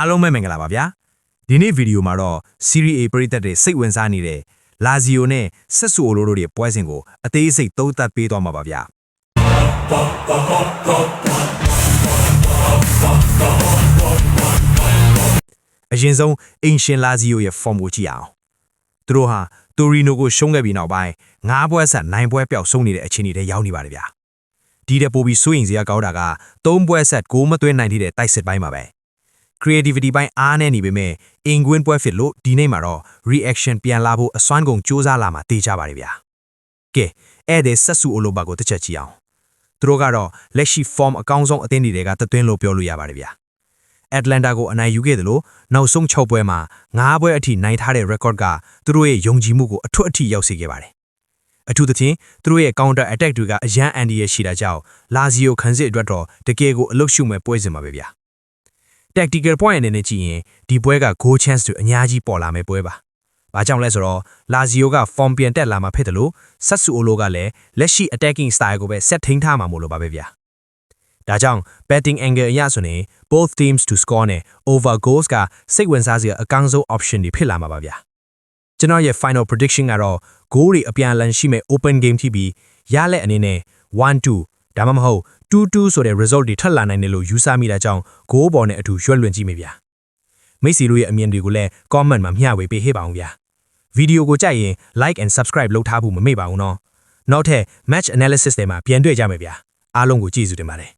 အားလုံးပဲမင်္ဂလာပါဗျာဒီနေ့ဗီဒီယိုမှာတော့ Serie A ပရိသတ်တွေစိတ်ဝင်စားနေတဲ့ Lazio နဲ့ဆက်ဆူအိုလိုတို့ရဲ့ပွဲစဉ်ကိုအသေးစိတ်သုံးသပ်ပေးသွားမှာပါဗျာအရင်ဆုံးအင်ရှင် Lazio ရဲ့ form ကိုကြည့်အောင်သူတို့ဟာ Torino ကိုရှုံးခဲ့ပြီးနောက်ပိုင်း9ပွဲဆက်9ပွဲပျောက်ဆုံးနေတဲ့အခြေအနေတွေရောက်နေပါတယ်ဗျာဒီတဲ့ပိုပြီးစိုးရင်စရာကောင်းတာက3ပွဲဆက်6မသွင်းနိုင်တဲ့တိုက်စစ်ပိုင်းမှာပဲ creativity ပိုင်းအားနဲ့နေပေမဲ့ Ingwin ပွဲဖြစ်လို့ဒီနေ့မှာတော့ reaction ပြန်လာဖို့အစွမ်းကုန်စူးစမ်းလာမှာတေးကြပါတယ်ဗျာကဲအဲ့ဒီဆက်ဆူအိုလိုဘာကိုတစ်ချက်ကြည့်အောင်သူတို့ကတော့လက်ရှိ form အကောင်းဆုံးအသင်းတွေကတသွင်းလို့ပြောလို့ရပါတယ်ဗျာ Atlanta ကိုအနိုင်ယူခဲ့တယ်လို့နောက်ဆုံး6ပွဲမှာ9ပွဲအထိနိုင်ထားတဲ့ record ကသူတို့ရဲ့ယုံကြည်မှုကိုအထွတ်အထိရောက်စေခဲ့ပါတယ်အထူးသဖြင့်သူတို့ရဲ့ counter attack တွေကအရန်အန်ဒီရရှိတာကြောင့် Lazio ခန်းစစ်အတွက်တော့တကယ်ကိုအလုရှုမဲ့ပွဲစဉ်ပါပဲဗျာ tactical point အနေနဲ့ကြည့်ရင်ဒီပွဲက goal chance တွေအများကြီးပေါ်လာမဲ့ပွဲပါ။ဘာကြောင့်လဲဆိုတော့ Lazio က form ပြန်တက်လာမှာဖြစ်တယ်လို့ Sassuolo ကလည်းလက်ရှိ attacking style ကိုပဲ set ထိန်းထားမှာမို့လို့ပါပဲဗျာ။ဒါကြောင့် betting angle အရဆိုရင် both teams to score နဲ့ over goals ကစိတ်ဝင်စားစရာအကောင်းဆုံး option တွေဖြစ်လာမှာပါဗျာ။ကျွန်တော်ရဲ့ final prediction ကတော့ goal တွေအပြန်အလှန်ရှိမဲ့ open game ထိပြီးရလက်အနေနဲ့ 1-2 ဒါမှမဟုတ် 2-2 ဆိုတဲ့ result တွေထပ်လာနိုင်တယ်လို့ယူဆမိတာကြောင့် goal ပေါ်နဲ့အတူရွှဲလွှင့်ကြည့်မိဗျာမိတ်ဆွေတို့ရဲ့အမြင်တွေကိုလည်း comment မှာမျှဝေပေးဟေ့ပါအောင်ဗျာဗီဒီယိုကိုကြိုက်ရင် like and subscribe လုပ်ထားဖို့မမေ့ပါဘူးနော်နောက်ထပ် match analysis တွေမှာပြန်တွေ့ကြမယ်ဗျာအားလုံးကိုကျေးဇူးတင်ပါတယ်